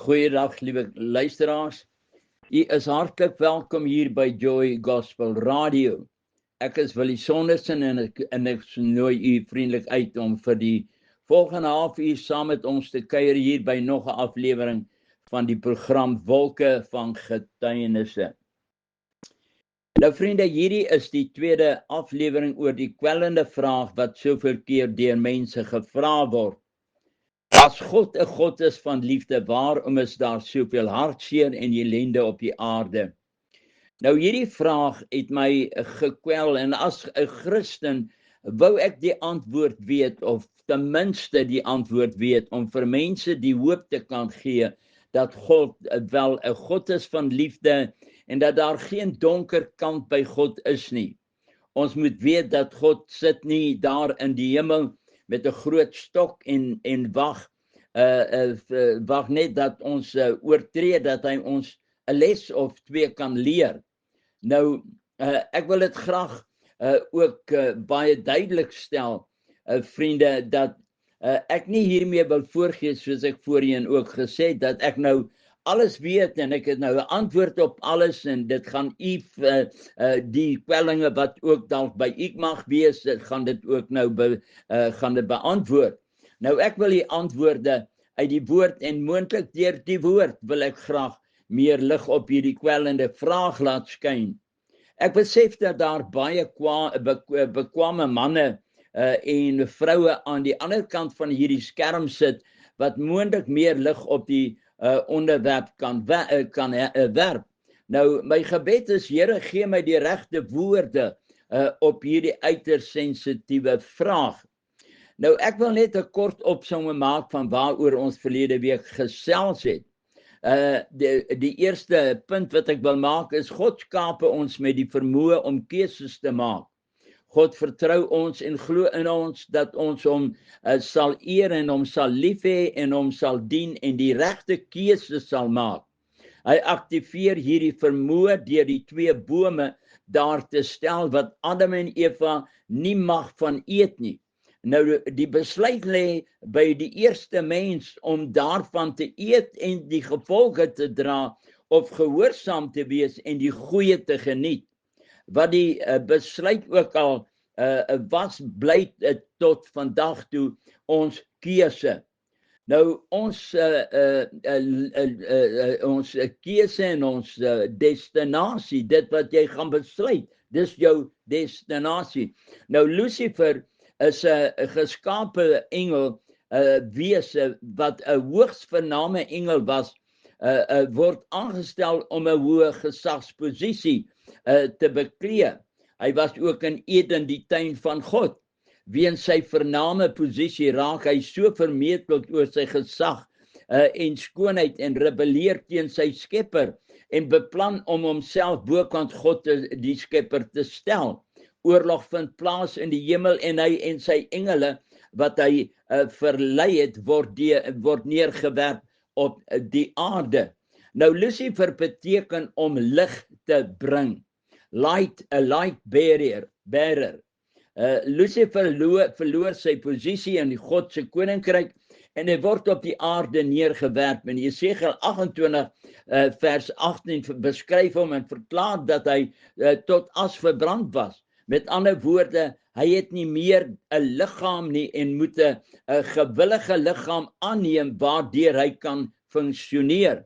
Goeiedag, lieve luisteraars. U is hartlik welkom hier by Joy Gospel Radio. Ek is Willie Sondersen en ek nooi u vriendelik uit om vir die volgende halfuur saam met ons te kuier hier by nog 'n aflewering van die program Wolke van Getuienisse. Nou vriende, hierdie is die tweede aflewering oor die kwellende vraag wat soveel keer deur mense gevra word. As God 'n God is van liefde, waarom is daar soveel hartseer en ellende op die aarde? Nou hierdie vraag het my gekwel en as 'n Christen wou ek die antwoord weet of ten minste die antwoord weet om vir mense die hoop te kan gee dat God wel 'n God is van liefde en dat daar geen donker kant by God is nie. Ons moet weet dat God sit nie daar in die hemel met 'n groot stok en wag net dat ons oortree, dat hy ons 'n les of twee kan leer. Nou, ek wil dit graag ook baie duidelik stel, vriende, dat ek nie hiermee wil voorgee, soos ek voorheen ook gesê, dat ek nou alles weet en ek het nou 'n antwoord op alles en dit gaan die kwellinge wat ook dalk by u mag wees, gaan dit ook nou gaan dit beantwoord. Nou ek wil die antwoorde uit die woord en moontlik deur die woord wil ek graag meer lig op hierdie kwellende vraag laat skyn. Ek besef dat daar baie bekwame manne en vroue aan die ander kant van hierdie skerm sit wat moontlik meer lig op die onderwerp kan werp. Nou my gebed is, Here, gee my die regte woorde op hierdie uiters sensitiewe vraag. Nou ek wil net 'n kort opsomming maak van waaroor ons verlede week gesels het. Die eerste punt wat ek wil maak is, God skape ons met die vermoë om keuses te maak. God vertrou ons en glo in ons dat ons hom sal eer en hom sal lief hê en hom sal dien en die regte keuses sal maak. Hy aktiveer hierdie vermoë deur die twee bome daar te stel wat Adam en Eva nie mag van eet nie. Nou die besluit lê by die eerste mens om daarvan te eet en die gevolge te dra of gehoorsaam te wees en die goeie te geniet. Wat die besluit ook al was, bly tot vandag toe ons keuse. Nou ons keuse en ons destinasie, dit wat jy gaan besluit, dis jou destinasie. Nou Lucifer is 'n geskape engel, wese wat 'n hoogs vername engel was, word aangestel om 'n hoë gesagsposisie te beklee. Hy was ook in Eden, die tuin van God. Weens sy vername posisie raak hy so vermetel oor sy gesag en skoonheid en rebelleer teen sy skepper en beplan om homself bokant God die skepper te stel. Oorlog vind plaas in die hemel en hy en sy engele wat hy verlei het word neergewerp op die aarde. Nou Lucifer beteken om lig te bring. Light, a light bearer. Lucifer verloor sy posisie in die God se koninkryk en hy word op die aarde neergewerp. In Jesegiel 28 vers 18 beskryf hom en verklaar dat hy tot as verbrand was. Met ander woorde, hy het nie meer 'n liggaam nie en moet 'n gewillige liggaam aanneem waardeur hy kan funksioneer.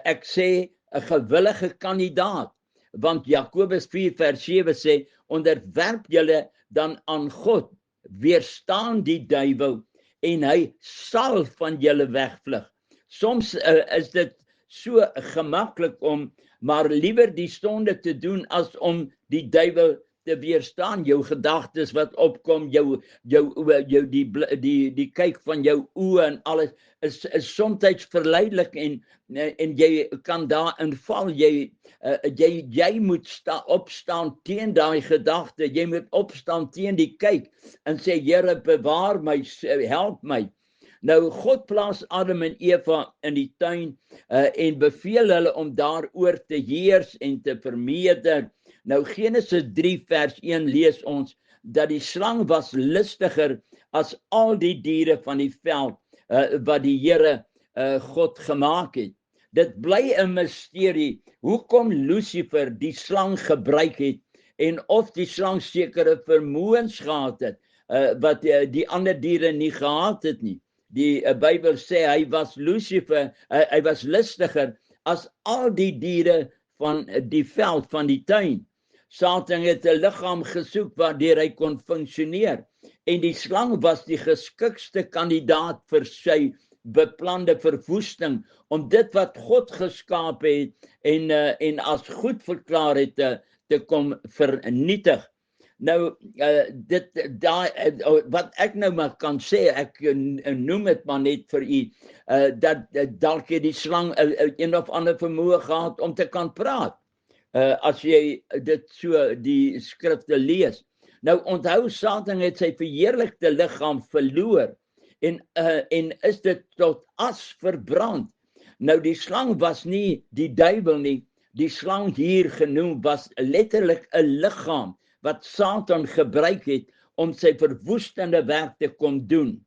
Ek sê 'n gewillige kandidaat, want Jakobus 4 vers 7 sê, onderwerp julle dan aan God, weerstaan die duiwel en hy sal van julle wegvlug. Soms is dit so gemaklik om maar liewer die sonde te doen as om die duiwel te weerstaan. Jou gedagtes wat opkom, die kyk van jou oë en alles is soms verleidelik en jy kan daarin val. Jy moet opstaan teen daai gedagte. Jy moet opstaan teen die kyk en sê, Here, bewaar my, help my. Nou God plaas Adam en Eva in die tuin en beveel hulle om daaroor te heers en te vermeerder. Nou Genesis 3 vers 1 lees ons dat die slang was listiger as al die diere van die veld wat die Here God gemaak het. Dit bly 'n misterie hoekom Lucifer die slang gebruik het en of die slang sekere vermoëns gehad het wat die ander diere nie gehad het nie. Die Bybel sê hy was Lucifer, hy was listiger as al die diere van die veld, van die tuin. Satan het 'n liggaam gesoek waardeur hy kon funksioneer en die slang was die geskikste kandidaat vir sy beplande verwoesting om dit wat God geskaap het en as goed verklaar het te kom vernietig. Nou wat ek nou maar kan sê, ek noem dit maar net vir u, dat dalk het die slang een of ander vermoë gehad om te kan praat. As jy dit so die skrifte lees. Nou onthou, Satan het sy verheerlikte liggaam verloor en is dit tot as verbrand. Nou die slang was nie die duiwel nie, die slang hier genoem was letterlik 'n liggaam wat Satan gebruik het om sy verwoestende werk te kom doen.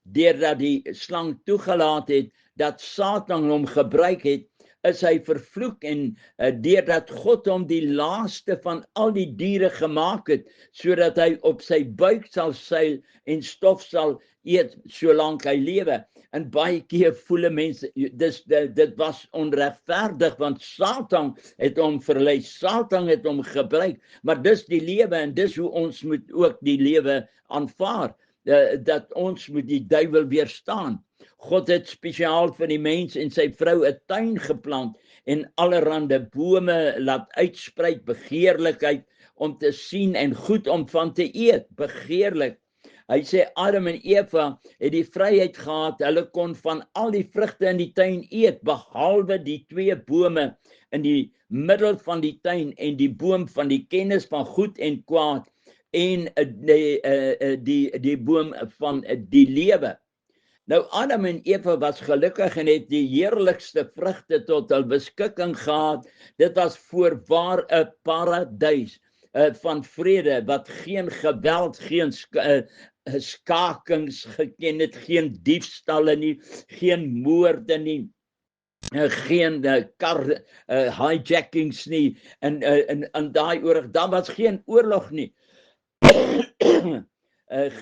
Deurdat die slang toegelaat het dat Satan hom gebruik het, is hy vervloek en deurdat God hom die laaste van al die diere gemaak het, sodat hy op sy buik sal seil en stof sal eet solank hy lewe. En baie keer voel mense, dit was onregverdig, want Satan het hom verlei, Satan het hom gebruik, maar dis die lewe en dis hoe ons moet ook die lewe aanvaar, dat ons moet die duiwel weerstaan. God het spesiaal vir die mens en sy vrou 'n tuin geplant en allerhande bome laat uitsprei, begeerlikheid om te sien en goed om van te eet, begeerlik. Hy sê Adam en Eva het die vryheid gehad, hulle kon van al die vrugte in die tuin eet, behalwe die 2 bome in die middel van die tuin en die boom van die kennis van goed en kwaad en die boom van die lewe. Nou Adam en Eva was gelukkig en het die heerlikste vrugte tot hul beskikking gehad. Dit was voorwaar 'n paradys van vrede, wat geen geweld, geen skakings geken het, geen diefstalle nie, geen moorde nie, geen hijackings nie, en daai oorlog, daar was geen oorlog nie.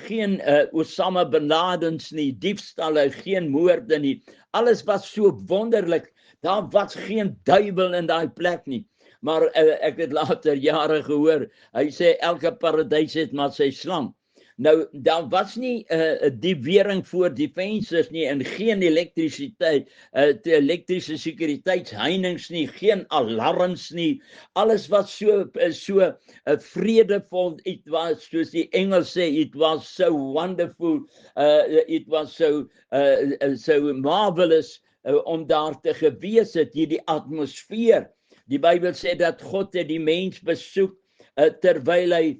Geen Osama bin Ladens nie, diefstalle, geen moorde nie. Alles was so wonderlik. Daar was geen duiwel in daai plek nie. Maar ek het later jare gehoor, hy sê elke paradys het maar sy slang. Nou, daar was nie die wering voor die vensters nie en geen elektrisiteit, elektrische sekuriteitsheininge nie, geen alarms nie. Alles was so vredevol. It was, soos die Engels sê, it was so wonderful, it was so marvelous om daar te gewees het, hierdie atmosfeer. Die Bybel sê dat God het die mens besoek terwyl hy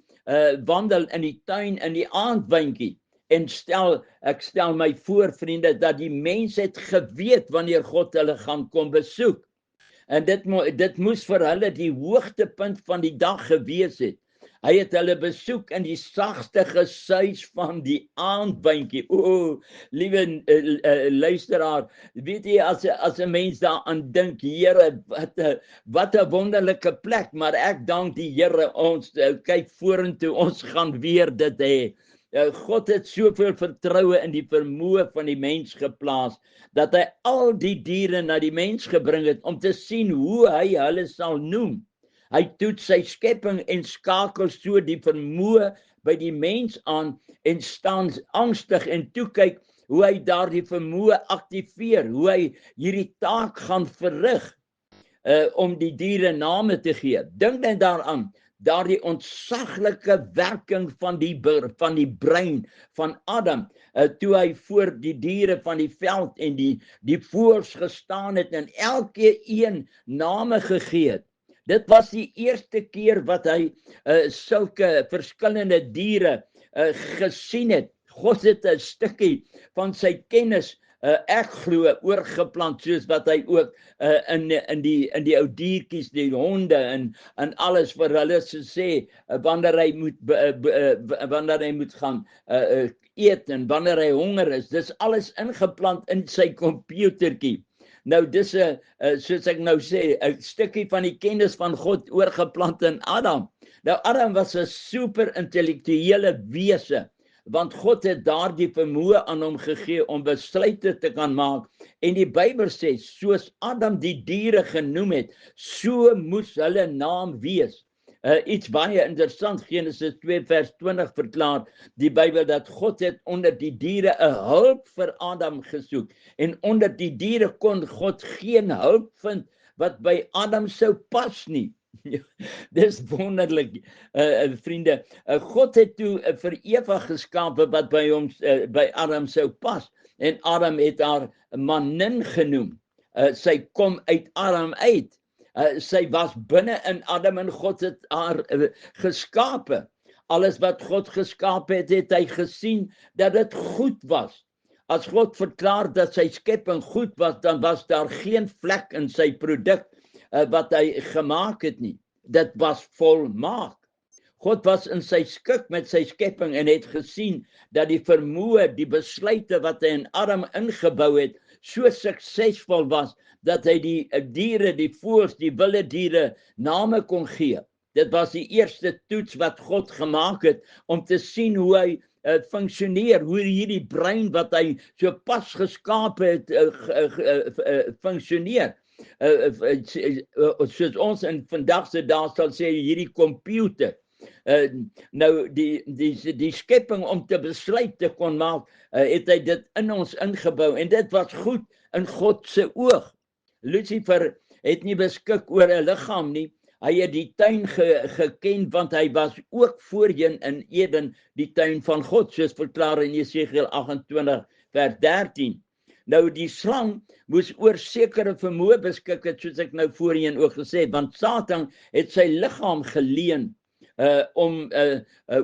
wandel in die tuin in die aandwindjie en ek stel my voor, vriende, dat die mens het geweet wanneer God hulle gaan kom besoek. En dit moes vir hulle die hoogtepunt van die dag gewees het. Hy het hulle besoek in die sagste gesuis van die aandwindjie. Liewe luisteraar, weet jy, as 'n mens daaraan dink, Here, wat 'n wonderlike plek, maar ek dank die Here, ons kyk vorentoe, ons gaan weer dit hê. God het soveel vertroue in die vermoë van die mens geplaas, dat hy al die diere na die mens gebring het, om te sien hoe hy hulle sal noem. Hy toets sy skepping en skakel so die vermoë by die mens aan en staan angstig en toekyk hoe hy daardie vermoë aktiveer, hoe hy hierdie taak gaan verrig om die diere name te gee. Dink net daaraan, daardie ontsaglike werking van die brein van Adam, toe hy voor die diere van die veld en die voëls gestaan het en elke een name gegee het. Dit was die eerste keer wat hy sulke verskillende diere gesien het. God het 'n stukkie van sy kennis, ek glo, oorgeplant, soos wat hy ook in die ou diertjies, die honde en alles vir hulle sê, wanneer hy moet gaan eet en wanneer hy honger is. Dis alles ingeplant in sy komputertjie. Nou dis 'n soos ek nou sê, 'n stukkie van die kennis van God oorgeplant in Adam. Nou Adam was 'n super intellektuele wese, want God het daardie vermoë aan hom gegee om besluite te kan maak. En die Bybel sê, soos Adam die diere genoem het, so moes hulle naam wees. Iets baie interessant, Genesis 2 vers 20 verklaar die Bybel dat God het onder die diere 'n hulp vir Adam gesoek. En onder die diere kon God geen hulp vind wat by Adam sou pas nie. Dis wonderlik, vriende. God het toe vir Eva geskape wat by hom by Adam sou pas. En Adam het haar manin genoem. Sy kom uit Adam uit. Sy was binne in Adam en God het haar geskape. Alles wat God geskape het, het hy gesien dat dit goed was. As God verklaar dat sy skepping goed was, dan was daar geen vlek in sy produk wat hy gemaak het nie. Dit was volmaak. God was in sy skik met sy skepping en het gesien dat die vermoë, die besluite wat hy in Adam ingebou het, so suksesvol was, dat hy die diere, die voëls, die wilde diere name kon gee. Dit was die eerste toets wat God gemaak het, om te sien hoe hy funksioneer, hoe hierdie brein wat hy so pas geskape het, funksioneer. Soos ons in vandag se dae sal sê, hierdie komputer. Nou die skepping om te besluit te kon maak, het hy dit in ons ingebou, en dit was goed in God se oog. Lucifer het nie beskik oor 'n liggaam nie. Hy het die tuin geken, want hy was ook voorheen in Eden die tuin van God, soos verklaar in Jesegiel 28 vers 13. Nou die slang moes oor sekere vermoë beskik het, soos ek nou voorheen ook gesê het, want Satan het sy liggaam geleen om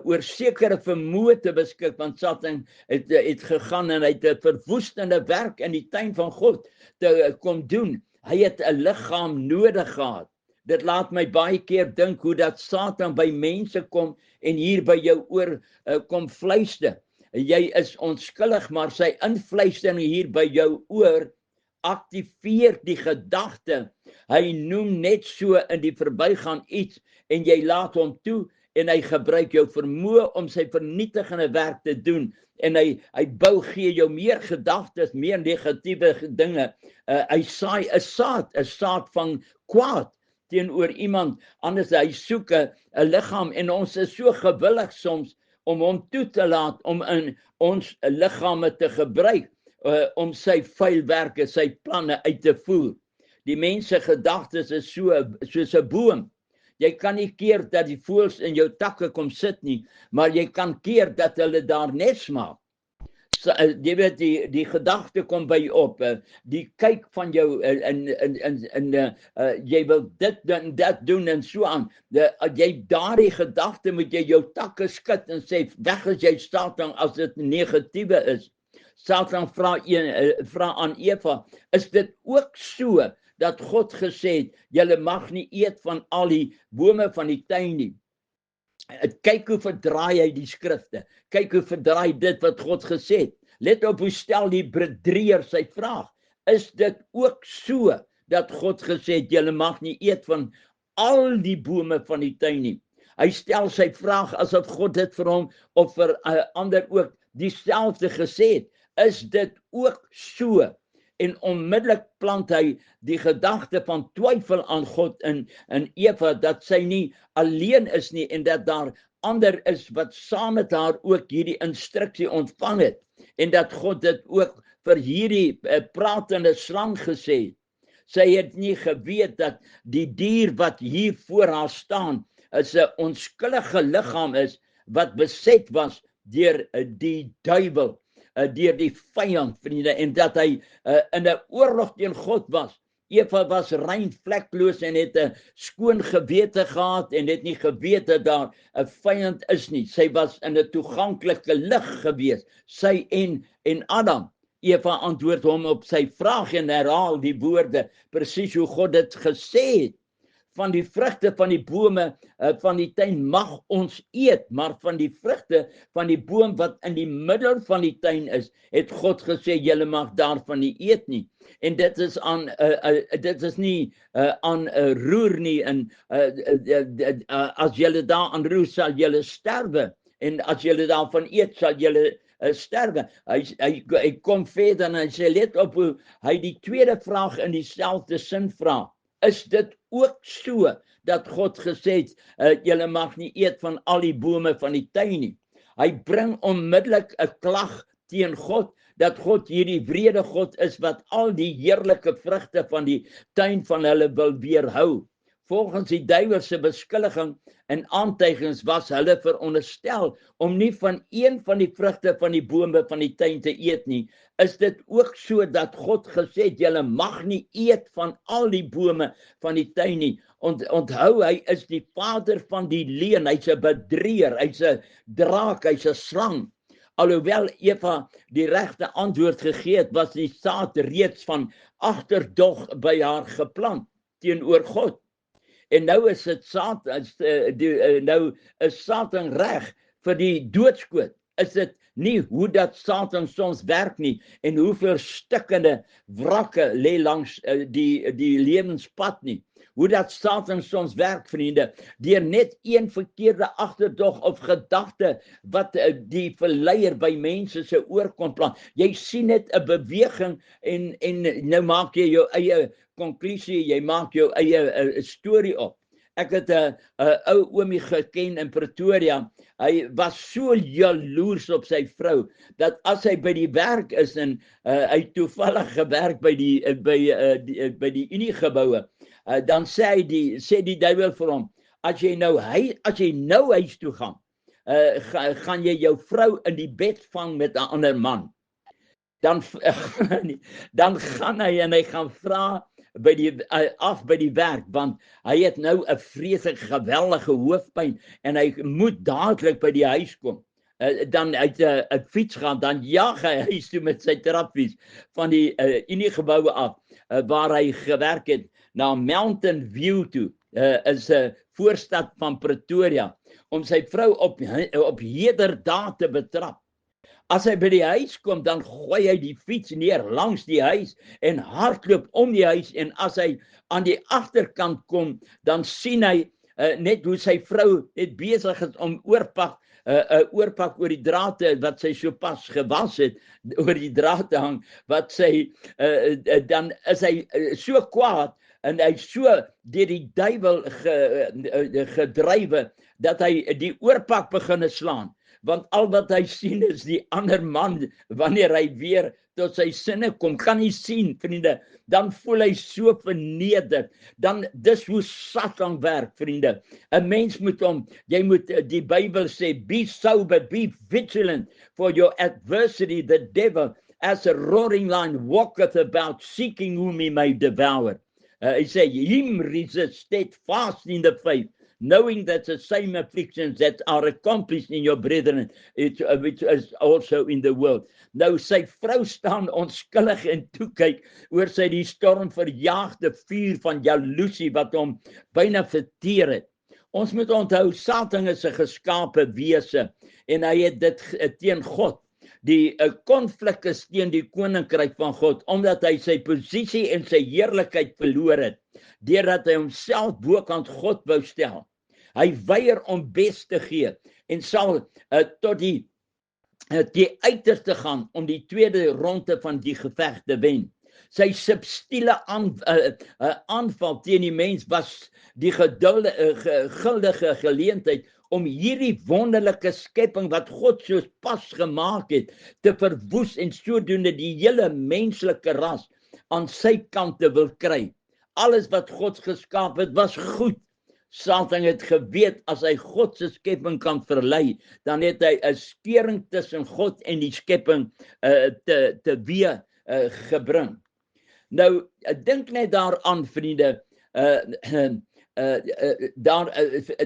oor sekere vermoë te beskik, want Satan het gegaan en hy het 'n verwoestende werk in die tuin van God te kom doen. Hy het 'n liggaam nodig gehad. Dit laat my baie keer dink hoe dat Satan by mense kom en hier by jou oor kom fluister. Jy is onskuldig, maar sy invluistering hier by jou oor aktiveer die gedagte. Hy noem net so in die verbygaan iets en jy laat hom toe en hy gebruik jou vermoë om sy vernietigende werk te doen. En hy gee jou meer gedagtes, meer negatiewe dinge. Hy saai 'n saad van kwaad teenoor iemand anders. Hy soek 'n liggaam en ons is so gewillig soms om hom toe te laat om in ons liggame te gebruik om sy vuilwerke, sy planne uit te voer. Die mense gedagtes is soos 'n boom. Jy kan nie keer dat die voëls in jou takke kom sit nie, maar jy kan keer dat hulle daar nes maak. Jy weet, die gedagte kom by op, die kyk van jou jy wil dit en dat doen en so aan. Jy daardie gedagte moet jy jou takke skud en sê, weg as jy Satan as dit negatiewe is. Satan vra aan Eva, is dit ook so dat God gesê het, julle mag nie eet van al die bome van die tuin nie? Kyk hoe verdraai hy die skrifte. Kyk hoe verdraai dit wat God gesê het. Let op hoe stel die bedrieër sy vraag. Is dit ook so dat God gesê het, julle mag nie eet van al die bome van die tuin nie? Hy stel sy vraag asof God dit vir hom of vir ander ook dieselfde gesê het. Is dit ook so? En onmiddellik plant hy die gedagte van twyfel aan God in Eva, dat sy nie alleen is nie en dat daar ander is wat saam met haar ook hierdie instruksie ontvang het. En dat God dit ook vir hierdie pratende slang gesê het. Sy het nie geweet dat die dier wat hier voor haar staan is 'n onskuldige liggaam is wat beset was deur die duiwel, deur die vyand, vriende, en dat hy in 'n oorlog teen God was. Eva was rein vlekloos en het 'n skoon gewete gehad en het nie geweet dat daar 'n vyand is nie. Sy was in 'n toeganklike lig gewees, sy en Adam. Eva antwoord hom op sy vraag en herhaal die woorde presies hoe God dit gesê het. van die vrugte van die bome van die tuin mag ons eet, maar van die vrugte van die boom wat in die middel van die tuin is, het God gesê, julle mag daarvan nie eet nie. En dit is nie aan roer nie, en as julle daaraan roer, sal julle sterwe, en as julle daarvan eet, sal julle sterwe. Hy kom verder en hy sê, let op hoe hy die tweede vraag in dieselfde sin vra. Is dit ook so dat God gesê het, julle mag nie eet van al die bome van die tuin nie? Hy bring onmiddellik 'n klag teen God, dat God hierdie wrede God is wat al die heerlike vrugte van die tuin van hulle wil weerhou. Volgens die duiwelse beskuldiging en aantuigings was hulle veronderstel om nie van een van die vrugte van die bome van die tuin te eet nie. Is dit ook so dat God gesê het, julle mag nie eet van al die bome van die tuin nie? Onthou, hy is die vader van die leuen, hy's 'n bedrieër, hy's 'n draak, hy's 'n slang. Alhoewel Eva die regte antwoord gegee het, was die saad reeds van agterdog by haar geplant teenoor God. En nou is dit nou is Satan reg vir die doodskoot. Is dit nie hoe dat Satan soms werk nie, en hoeveel stikkende wrakke lê langs die lewenspad nie. Hoe dat Satan soms werk, vriende, deur net een verkeerde agterdog of gedagte wat die verleier by mense se oor kon plant. Jy sien net 'n beweging en nou maak jy jou eie konklusie, jy maak jou eie storie op. Ek het 'n ou oomie geken in Pretoria. Hy was so jaloers op sy vrou, dat as hy by die werk is en hy toevallig gewerk by die Unie-geboue, dan sê die duiwel vir hom, as jy nou huis toe gaan, gaan jy jou vrou in die bed vang met 'n ander man. Dan gaan hy en hy gaan vra by die werk, want hy het nou 'n vreeslik geweldige hoofpyn en hy moet dadelik by die huis kom. Dan uit 'n fiets gaan, dan jaag hy huis toe met sy trapfiets van die Unie-geboue af, waar hy gewerk het, na Mountain View toe, is 'n voorstad van Pretoria, om sy vrou op heterdaad te betrap. As hy by die huis kom, dan gooi hy die fiets neer langs die huis en hardloop om die huis, en as hy aan die agterkant kom, dan sien hy net hoe sy vrou net besig is om oorpak oor die draad wat sy sopas gewas het, oor die draad te hang, wat sy dan is hy so kwaad en hy so deur die duiwel gedrywe dat hy die oorpak begin slaan. Want al wat hy sien is die ander man, wanneer hy weer tot sy sinne kom, kan hy sien, vriende, dan voel hy so vernederd. Dan dis hoe Satan werk, vriende. 'n Mens moet die Bybel sê, be sober, be vigilant, for your adversary, the devil, as a roaring lion, walketh about, seeking whom he may devour. Hy sê, him resist, steadfast in the faith, knowing that the same afflictions that are accomplished in your brethren, which is also in the world. Nou sy vrou staan onskuldig en toekyk oor sy die stormverjaagde vuur van jaloesie wat hom byna verteer het. Ons moet onthou, Satan is 'n geskape wese en hy het dit teen God. Die konflik is teen die koninkryk van God, omdat hy sy posisie en sy heerlikheid verloor het, deurdat hy homself bokant God wou stel. Hy weier om bes te gee en sal tot die uiterste gaan om die tweede ronde van die geveg te wen. Sy subtiele aanval teen die mens was die guldige geleentheid om hierdie wonderlike skepping wat God so pas gemaak het, te verwoes en sodoende die hele menslike ras aan sy kant te wil kry. Alles wat God geskaap het, was goed. Satan het geweet, as hy God se skepping kan verlei, dan het hy 'n skeuring tussen God en die skepping teweeg gebring. Nou, dink net daaraan, vriende,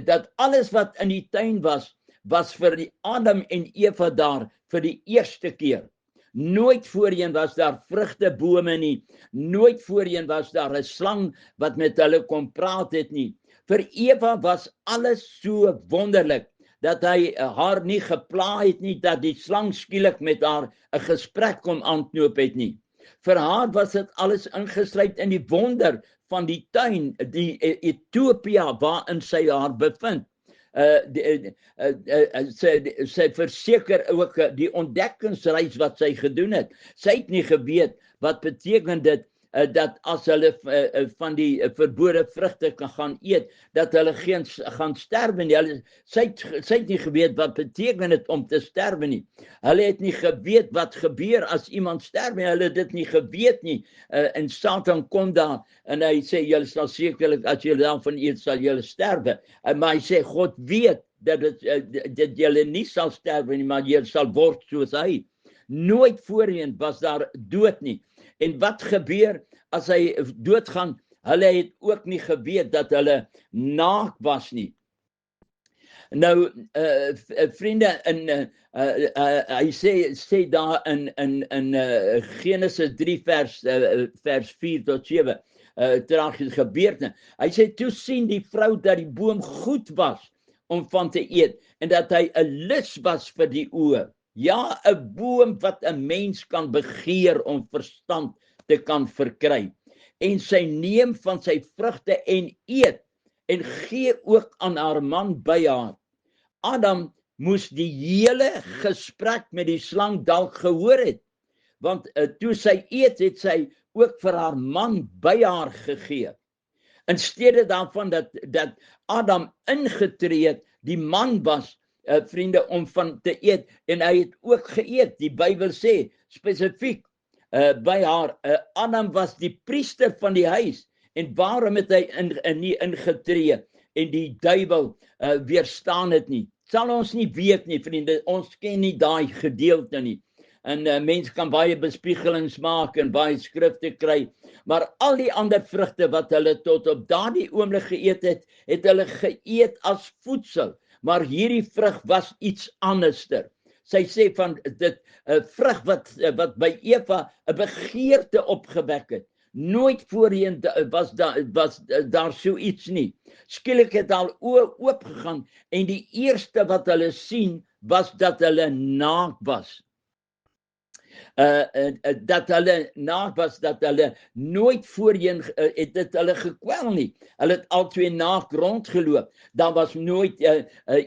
dat alles wat in die tuin was vir die Adam en Eva daar vir die eerste keer. Nooit voorheen was daar vrugtebome nie, nooit voorheen was daar 'n slang wat met hulle kon praat het nie. Vir Eva was alles so wonderlik, dat hy haar nie gepla het nie, dat die slang skielik met haar 'n gesprek kom aanknoop het nie. Vir haar was dit alles ingesluit in die wonder van die tuin, die Ethiopië waarin sy haar bevind. Sy verseker ook die ontdekkingsreis wat sy gedoen het. Sy het nie geweet wat beteken dit dat as hulle van die verbode vrugte kan gaan eet, dat hulle geen gaan sterwe nie. Sy het nie geweet wat beteken dit om te sterwe nie. Hulle het nie geweet wat gebeur as iemand sterwe nie. Hulle het dit nie geweet nie. En Satan kom daar en hy sê, julle sal sekerlik, as julle daarvan eet, sal julle sterwe. Maar hy sê, God weet dat julle nie sal sterwe nie, maar julle sal word soos hy. Nooit voorheen was daar dood nie. En wat gebeur as hy doodgaan? Hulle het ook nie geweet dat hulle naak was nie. Nou, vriende, hy sê daar in Genesis 3 vers 4 tot 7, tragiese gebeurtenis. Hy sê, toe sien die vrou dat die boom goed was om van te eet, en dat hy 'n lus was vir die oë. Ja, 'n boom wat 'n mens kan begeer om verstand te kan verkry. En sy neem van sy vrugte en eet, en gee ook aan haar man by haar. Adam moes die hele gesprek met die slang dalk gehoor het, want toe sy eet, het sy ook vir haar man by haar gegee. In steede daarvan dat Adam ingetree het, die man was, vriende, om van te eet, en hy het ook geëet. Die Bybel sê spesifiek by haar, Adam was die priester van die huis, en waarom het hy nie ingetree, en die duiwel weerstaan het nie? Sal ons nie weet nie, vriende, ons ken nie daai gedeelte nie. En mense kan baie bespiegelings maak en baie skrifte kry, maar al die ander vrugte wat hulle tot op daardie oomblik geëet het, het hulle geëet as voedsel. Maar hierdie vrug was iets anderster. Sy sê van dit vrug wat by Eva 'n begeerte opgewek het. Nooit voorheen was daar so iets nie. Skielik het al oop gegaan, en die eerste wat hulle sien was dat hulle naak was. Dat hulle naak was, dat hulle nooit voorheen het dit hulle gekwel nie. Hulle het al twee naak rondgeloop. Daar was nooit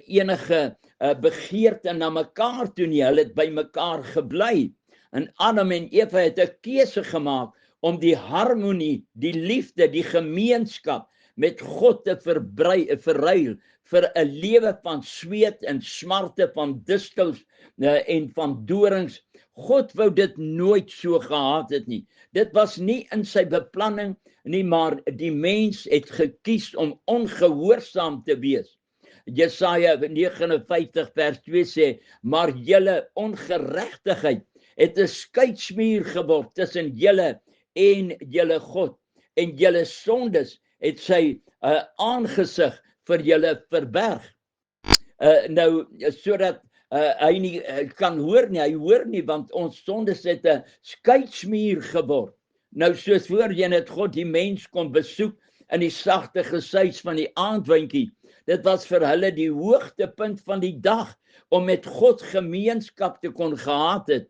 enige begeerte na mekaar toe nie. Hulle het by mekaar gebly. En Adam en Eva het 'n keuse gemaak om die harmonie, die liefde, die gemeenskap met God te verruil vir 'n lewe van sweet en smarte, van distels en van dorings. God wou dit nooit so gehad het nie. Dit was nie in sy beplanning nie, maar die mens het gekies om ongehoorsaam te wees. Jesaja 59 vers 2 sê, maar julle ongeregtigheid het 'n skeidsmuur geword tussen julle en julle God, en julle sondes het sy aangesig vir julle verberg. Nou, sodat hy nie kan hoor nie, hy hoor nie, want ons sondes het 'n skeidsmuur geword. Nou, soos voorheen het God die mens kom besoek in die sagte gesuis van die aandwindjie. Dit was vir hulle die hoogtepunt van die dag, om met God gemeenskap te kon gehad het.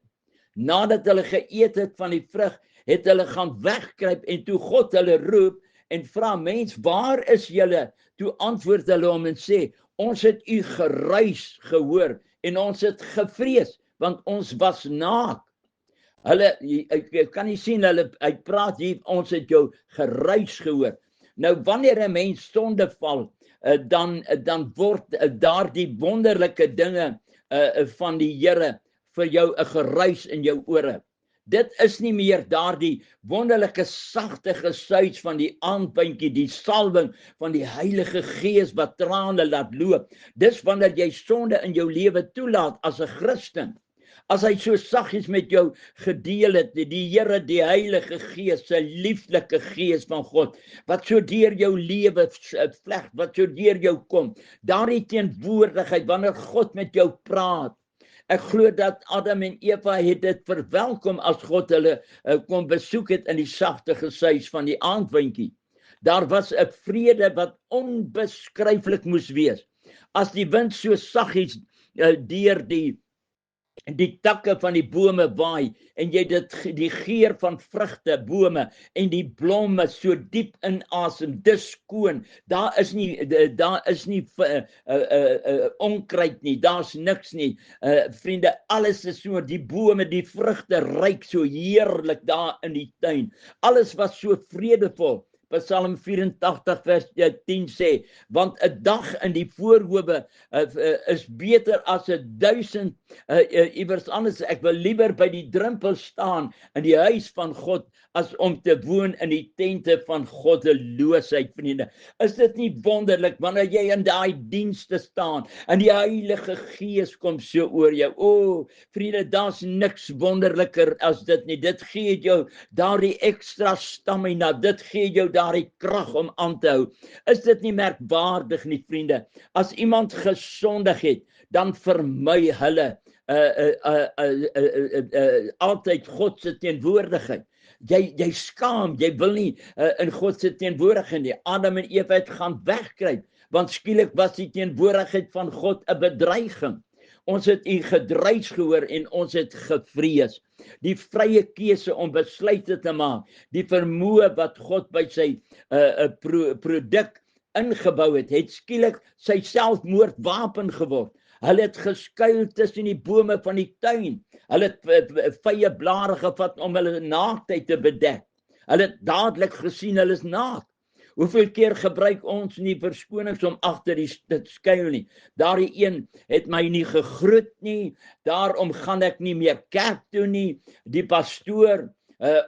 Nadat hulle geëet het van die vrug, het hulle gaan wegkruip, en toe God hulle roep en vra, mens, waar is julle? Toe antwoord hulle hom en sê, ons het u geruis gehoor, en ons het gevrees, want ons was naak. Hulle, ek kan nie sien, hy praat hier, ons het jou geruis gehoor. Nou, wanneer 'n mens sonde val, dan word daar die wonderlike dinge van die Here vir jou 'n geruis in jou ore. Dit is nie meer daardie wonderlike sagte gesuis van die aandpuntjie, die salwing van die Heilige Gees wat trane laat loop. Dis wanneer jy sonde in jou lewe toelaat as 'n Christen. As hy so saggies met jou gedeel het, die Here, die Heilige Gees, sy lieflike Gees van God, wat so deur jou lewe vleg, wat so deur jou kom, daardie teenwoordigheid, wanneer God met jou praat. Ek glo dat Adam en Eva het dit verwelkom as God hulle kom besoek het in die sagte gesuis van die aandwindjie. Daar was 'n vrede wat onbeskryflik moes wees. As die wind so saggies deur die takke van die bome waai en jy die geur van vrugte, bome en die blomme so diep inasem, dis skoon. Daar is nie onkruid nie, daar's niks nie. Vriende, alles is so, die bome, die vrugte ryk so heerlik daar in die tuin. Alles was so vredevol. Psalm 84 vers 10 sê, want 'n dag in die voorhoewe is beter as 1000 iewers anders. Ek wil liewer by die drempel staan in die huis van God as om te woon in die tente van goddeloosheid, vriende. Is dit nie wonderlik wanneer jy in daai dienste staan en die Heilige Gees kom so oor jou? O, vriende, daar's niks wonderliker as dit nie. Dit gee jou daardie ekstra stamina, dit gee jou daardie krag om aan te hou. Is dit nie merkwaardig nie, vriende? As iemand gesondig het, dan vermy hulle altyd God se teenwoordigheid. Jy skaam, jy wil nie in God se teenwoordigheid nie. Adam en Eva het gaan wegkruip, want skielik was die teenwoordigheid van God 'n bedreiging. Ons het u gedruis gehoor en ons het gevrees. Die vrye keuse om besluite te maak, die vermoë wat God by sy produk ingebou het skielik sy selfmoordwapen geword. Hulle het geskuil tussen die bome van die tuin. Hulle het vye blare gevat om hulle naaktheid te bedek. Hulle het dadelik gesien hulle is naak. Hoeveel keer gebruik ons nie verskonings om agter dit skuil nie? Daardie een het my nie gegroet nie, daarom gaan ek nie meer kerk toe nie. Die pastoor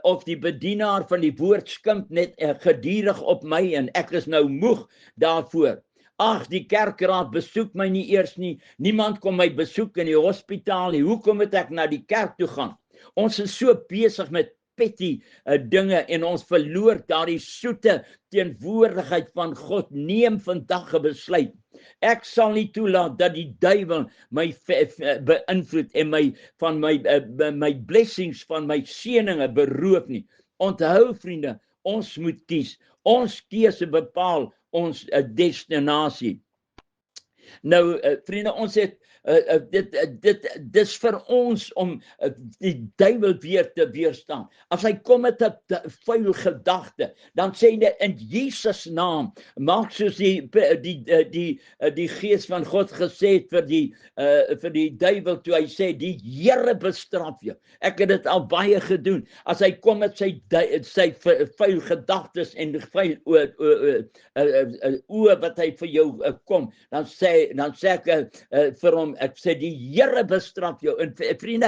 of die bedienaar van die woord skimp net gedurig op my en ek is nou moeg daarvoor. Ag, die kerkraad besoek my nie eers nie. Niemand kom my besoek in die hospitaal nie. Hoekom moet ek na die kerk toe gaan? Ons is so besig met petty dinge en ons verloor daardie soete teenwoordigheid van God. Neem vandag 'n besluit. Ek sal nie toelaat dat die duiwel my beïnvloed en my blessings, van my seëninge beroof nie. Onthou, vriende, ons moet kies. Ons keuse bepaal ons destinasie. Nou, vriende, ons het dis vir ons om die duiwel weer te weerstaan. As hy kom met 'n vuil gedagte, dan sê hy in Jesus naam, maak soos die Gees van God gesê het vir die duiwel toe hy sê, die Here bestraf jou. Ek het dit al baie gedoen. As hy kom met sy vuil gedagtes en vuil oë wat hy vir jou kom, dan sê ek vir hom, ek sê die Here bestraf jou. En vriende,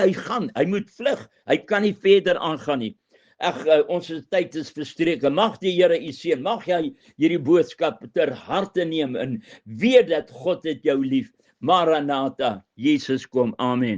hy moet vlug. Hy kan nie verder aangaan nie. Ons tyd is verstreke. Mag die Here u seën. Mag jy hierdie boodskap ter harte neem en weet dat God het jou lief. Maranatha, Jesus kom. Amen.